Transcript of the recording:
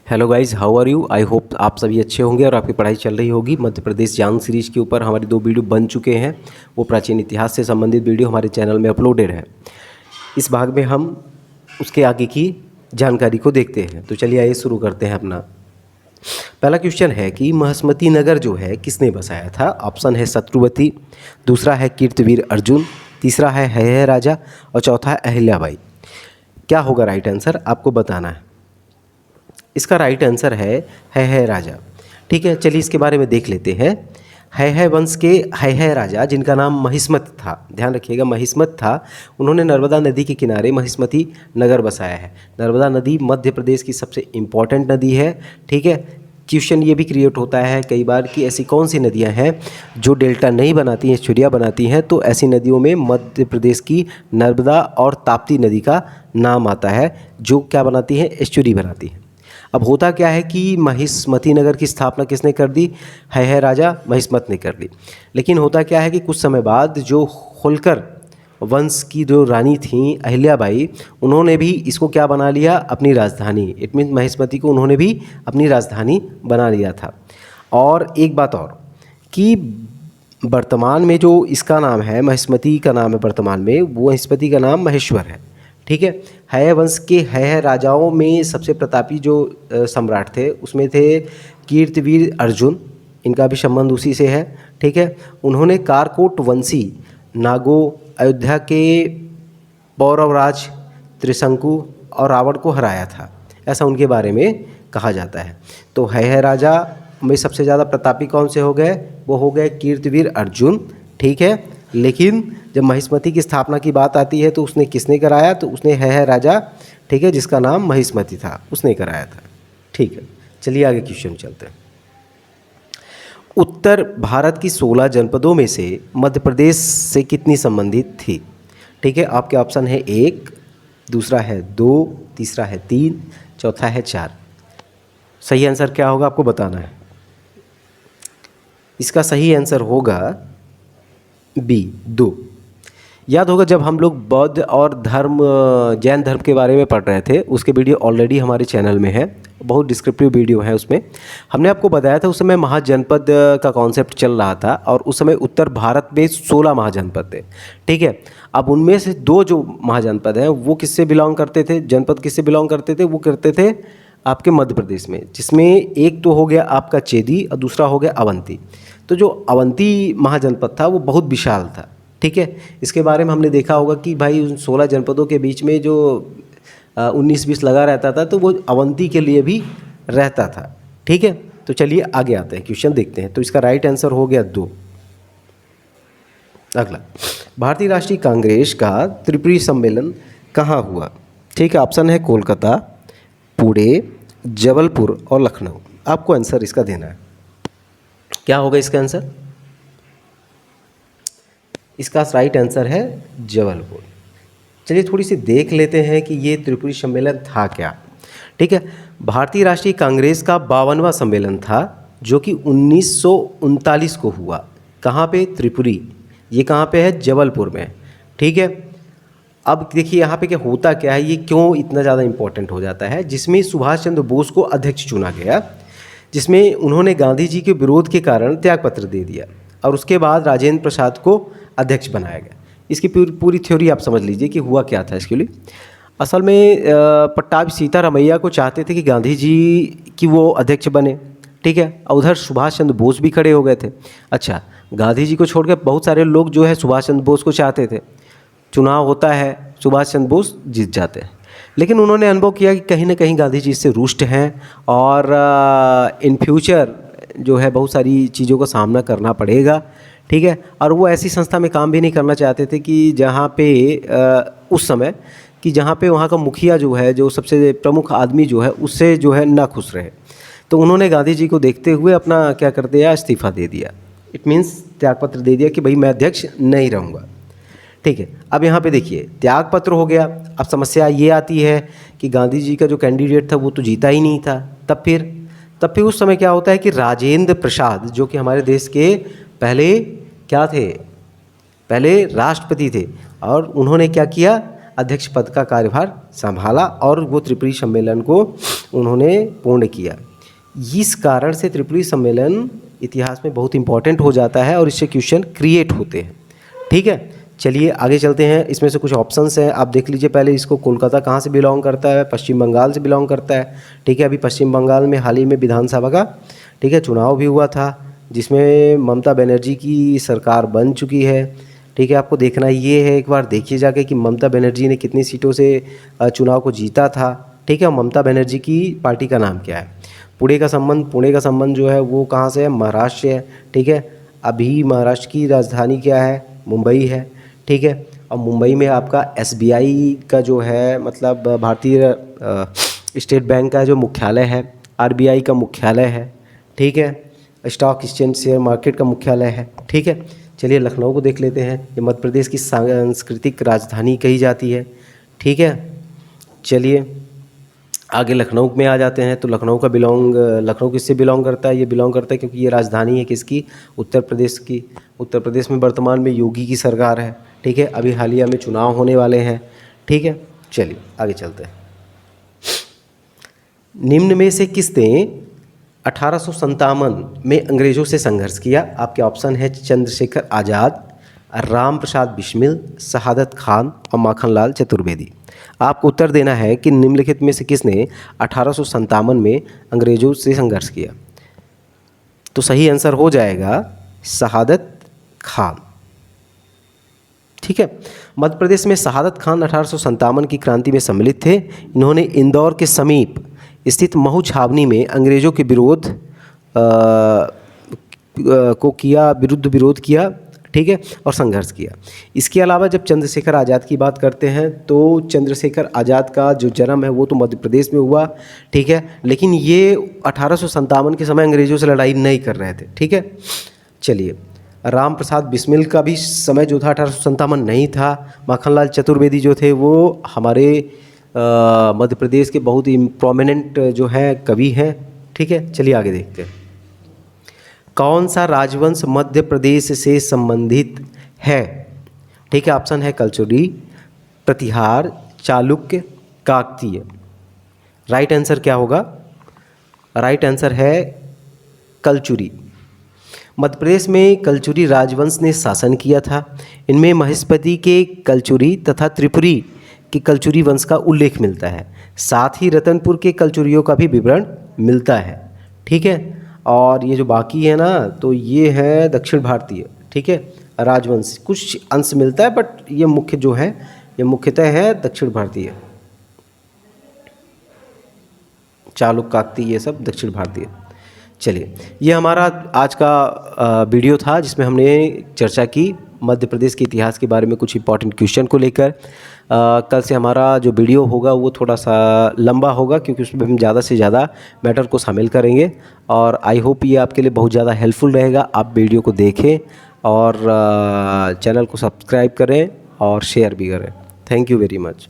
Hello guys, how are you. I hope आप सभी अच्छे होंगे और आपकी पढ़ाई चल रही होगी। मध्य प्रदेश यांग सीरीज के ऊपर हमारी 2 वीडियो बन चुके हैं। वो प्राचीन इतिहास से संबंधित वीडियो हमारे चैनल में अपलोडेड है। इस भाग में हम उसके आगे की जानकारी को देखते हैं। तो चलिए आइए शुरू करते हैं अपना पहला क्वेश्चन है कि महेश्मती नगर जो है किसने बसाया था। ऑप्शन है शत्रुवती, दूसरा है कीर्तिवीर अर्जुन, तीसरा है हैहय राजा और चौथा है अहिल्याबाई। क्या होगा राइट आंसर, आपको बताना है। इसका राइट आंसर है हैहय राजा। ठीक है, चलिए इसके बारे में देख लेते हैं। हैहय वंश के हैहय राजा, जिनका नाम महिष्मत था, ध्यान रखिएगा महिष्मत था, उन्होंने नर्मदा नदी के किनारे महिष्मती नगर बसाया है। नर्मदा नदी मध्य प्रदेश की सबसे इम्पॉर्टेंट नदी है। ठीक है, क्वेश्चन ये भी क्रिएट होता है कई बार कि ऐसी कौन सी नदियां हैं जो डेल्टा नहीं बनाती हैं, एस्चुरिया बनाती हैं। तो ऐसी नदियों में मध्य प्रदेश की नर्मदा और ताप्ती नदी का नाम आता है, जो क्या बनाती हैं, एस्चुरी बनाती हैं। अब होता क्या है कि महिष्मती नगर की स्थापना किसने कर दी, हैहय राजा महिष्मत ने कर दी। लेकिन होता क्या है कि कुछ समय बाद जो होलकर वंश की जो रानी थी अहिल्याबाई, उन्होंने भी इसको क्या बना लिया, अपनी राजधानी। इट मीन महिष्मती को उन्होंने भी अपनी राजधानी बना लिया था। और एक बात और कि वर्तमान में जो इसका नाम है, महिष्मती का नाम है वर्तमान में, वो महिष्मती का नाम महेश्वर है। ठीक है, हैहय वंश के हैहय राजाओं में सबसे प्रतापी जो सम्राट थे उसमें थे कीर्तिवीर अर्जुन, इनका भी संबंध उसी से है। ठीक है, उन्होंने कारकोट वंशी नागो, अयोध्या के पौरवराज त्रिशंकु और रावण को हराया था, ऐसा उनके बारे में कहा जाता है। तो हैहय राजा में सबसे ज़्यादा प्रतापी कौन से हो गए, वो हो गए कीर्तिवीर अर्जुन। ठीक है, लेकिन जब महिष्मती की स्थापना की बात आती है तो उसने किसने कराया, तो उसने हैहय राजा, ठीक है, जिसका नाम महिष्मती था, उसने कराया था। ठीक है, चलिए आगे क्वेश्चन चलते हैं। उत्तर भारत की 16 जनपदों में से मध्य प्रदेश से कितनी संबंधित थी। ठीक है, आपके ऑप्शन है 1, दूसरा है 2, तीसरा है 3, चौथा है 4। सही आंसर क्या होगा आपको बताना है। इसका सही आंसर होगा बी, 2। याद होगा जब हम लोग बौद्ध और जैन धर्म के बारे में पढ़ रहे थे, उसके वीडियो ऑलरेडी हमारे चैनल में है, बहुत डिस्क्रिप्टिव वीडियो है। उसमें हमने आपको बताया था उस समय महाजनपद का कॉन्सेप्ट चल रहा था और उस समय उत्तर भारत में 16 महाजनपद थे। ठीक है, अब उनमें से 2 जो महाजनपद हैं वो किससे बिलोंग करते थे, जनपद किससे बिलोंग करते थे, वो करते थे आपके मध्य प्रदेश में, जिसमें एक तो हो गया आपका चेदी और दूसरा हो गया अवंती। तो जो अवंती महाजनपद था वो बहुत विशाल था। ठीक है, इसके बारे में हमने देखा होगा कि भाई उन 16 जनपदों के बीच में जो 19-20 लगा रहता था, तो वो अवंती के लिए भी रहता था। ठीक है, तो चलिए आगे आते हैं, क्वेश्चन देखते हैं। तो इसका राइट आंसर हो गया 2। अगला, भारतीय राष्ट्रीय कांग्रेस का त्रिपुरी सम्मेलन कहाँ हुआ। ठीक है, ऑप्शन है कोलकाता, पुणे, जबलपुर और लखनऊ। आपको आंसर इसका देना है। क्या होगा इसका आंसर, इसका राइट आंसर है जबलपुर। चलिए थोड़ी सी देख लेते हैं कि ये त्रिपुरी सम्मेलन था क्या। ठीक है, भारतीय राष्ट्रीय कांग्रेस का 52वां सम्मेलन था, जो कि 1939 को हुआ। कहाँ पे, त्रिपुरी। ये कहाँ पे है, जबलपुर में। ठीक है, अब देखिए यहाँ पे क्या होता क्या है, ये क्यों इतना ज़्यादा इम्पोर्टेंट हो जाता है। जिसमें सुभाष चंद्र बोस को अध्यक्ष चुना गया, जिसमें उन्होंने गांधी जी के विरोध के कारण त्यागपत्र दे दिया और उसके बाद राजेंद्र प्रसाद को अध्यक्ष बनाया गया। इसकी पूरी थ्योरी आप समझ लीजिए कि हुआ क्या था इसके लिए। असल में पट्टाभी सीतारामैया को चाहते थे कि गांधी जी की वो अध्यक्ष बने। ठीक है, और उधर सुभाष चंद्र बोस भी खड़े हो गए थे। अच्छा, गांधी जी को छोड़कर बहुत सारे लोग जो है सुभाष चंद्र बोस को चाहते थे। चुनाव होता है, सुभाष चंद्र बोस जीत जाते हैं, लेकिन उन्होंने अनुभव किया कि कहीं ना कहीं गांधी जी इससे रुष्ट हैं और इन फ्यूचर जो है बहुत सारी चीज़ों का सामना करना पड़ेगा। ठीक है, और वो ऐसी संस्था में काम भी नहीं करना चाहते थे कि जहाँ पे उस समय कि जहाँ पे वहाँ का मुखिया जो है, जो सबसे प्रमुख आदमी जो है, उससे जो है ना खुश रहे। तो उन्होंने गांधी जी को देखते हुए अपना क्या कर दिया, इस्तीफा दे दिया। इट मीन्स त्यागपत्र दे दिया कि भाई मैं अध्यक्ष नहीं रहूँगा। ठीक है, अब यहाँ पे देखिए त्यागपत्र हो गया। अब समस्या ये आती है कि गांधी जी का जो कैंडिडेट था वो तो जीता ही नहीं था। तब फिर उस समय क्या होता है कि राजेंद्र प्रसाद, जो कि हमारे देश के पहले क्या थे, पहले राष्ट्रपति थे, और उन्होंने क्या किया, अध्यक्ष पद का कार्यभार संभाला और वो त्रिपुरी सम्मेलन को उन्होंने पूर्ण किया। इस कारण से त्रिपुरी सम्मेलन इतिहास में बहुत इंपॉर्टेंट हो जाता है और इससे क्वेश्चन क्रिएट होते हैं। ठीक है, चलिए आगे चलते हैं। इसमें से कुछ ऑप्शंस हैं, आप देख लीजिए पहले इसको। कोलकाता कहाँ से बिलोंग करता है? पश्चिम बंगाल से बिलोंग करता है। ठीक है, अभी पश्चिम बंगाल में हाल ही में विधानसभा का ठीक है चुनाव भी हुआ था, जिसमें ममता बनर्जी की सरकार बन चुकी है। ठीक है, आपको देखना ये है, एक बार देखिए जाके कि ममता बनर्जी ने कितनी सीटों से चुनाव को जीता था। ठीक है, ममता बनर्जी की पार्टी का नाम क्या है? पुणे का संबंध जो है वो कहाँ से है? महाराष्ट्र से है। ठीक है, अभी महाराष्ट्र की राजधानी क्या है? मुंबई है। ठीक है, और मुंबई में आपका SBI का जो है मतलब भारतीय स्टेट बैंक का जो मुख्यालय है, RBI का मुख्यालय है। ठीक है, स्टॉक एक्सचेंज शेयर मार्केट का मुख्यालय है। ठीक है, चलिए लखनऊ को देख लेते हैं। ये मध्य प्रदेश की सांस्कृतिक राजधानी कही जाती है। ठीक है, चलिए आगे लखनऊ में आ जाते हैं। तो लखनऊ किससे बिलोंग करता है? ये बिलोंग करता है क्योंकि ये राजधानी है किसकी? उत्तर प्रदेश की। उत्तर प्रदेश में वर्तमान में योगी की सरकार है। ठीक है, अभी हालिया में चुनाव होने वाले हैं। ठीक है, चलिए आगे चलते हैं। निम्न में से किसने 1857 में अंग्रेजों से संघर्ष किया? आपके ऑप्शन है चंद्रशेखर आज़ाद, राम प्रसाद बिस्मिल, शहादत खान और माखनलाल चतुर्वेदी। आपको उत्तर देना है कि निम्नलिखित में से किसने 1857 में अंग्रेजों से संघर्ष किया। तो सही आंसर हो जाएगा शहादत खान। ठीक है, मध्य प्रदेश में शहादत खान 1857 की क्रांति में सम्मिलित थे। इन्होंने इंदौर के समीप स्थित महू छावनी में अंग्रेजों के विरोध किया। ठीक है, और संघर्ष किया। इसके अलावा जब चंद्रशेखर आज़ाद की बात करते हैं तो चंद्रशेखर आज़ाद का जो जन्म है वो तो मध्य प्रदेश में हुआ। ठीक है, लेकिन ये 1857 के समय अंग्रेजों से लड़ाई नहीं कर रहे थे। ठीक है, चलिए राम प्रसाद बिस्मिल का भी समय जो था 1857 नहीं था। माखनलाल चतुर्वेदी जो थे वो हमारे मध्य प्रदेश के बहुत ही प्रोमिनेंट जो है कवि हैं। ठीक है, चलिए आगे देखते हैं। कौन सा राजवंश मध्य प्रदेश से संबंधित है? ठीक है, ऑप्शन है कलचुरी, प्रतिहार, चालुक्य, काकतीय। राइट आंसर क्या होगा? राइट आंसर है कलचुरी। मध्य प्रदेश में कलचुरी राजवंश ने शासन किया था। इनमें महेशपति के कलचुरी तथा त्रिपुरी के कलचुरी वंश का उल्लेख मिलता है। साथ ही रतनपुर के कलचुरियों का भी विवरण मिलता है। ठीक है, और ये जो बाकी है ना तो ये है दक्षिण भारतीय। ठीक है, राजवंश कुछ अंश मिलता है, बट ये मुख्य जो है ये मुख्यतः है दक्षिण भारतीय। चालुक्य, काकतीय, ये सब दक्षिण भारतीय। चलिए, ये हमारा आज का वीडियो था जिसमें हमने चर्चा की मध्य प्रदेश के इतिहास के बारे में कुछ इंपॉर्टेंट क्वेश्चन को लेकर। कल से हमारा जो वीडियो होगा वो थोड़ा सा लंबा होगा क्योंकि उसमें हम ज़्यादा से ज़्यादा मैटर को शामिल करेंगे और आई होप ये आपके लिए बहुत ज़्यादा हेल्पफुल रहेगा। आप वीडियो को देखें और चैनल को सब्सक्राइब करें और शेयर भी करें। Thank you very much.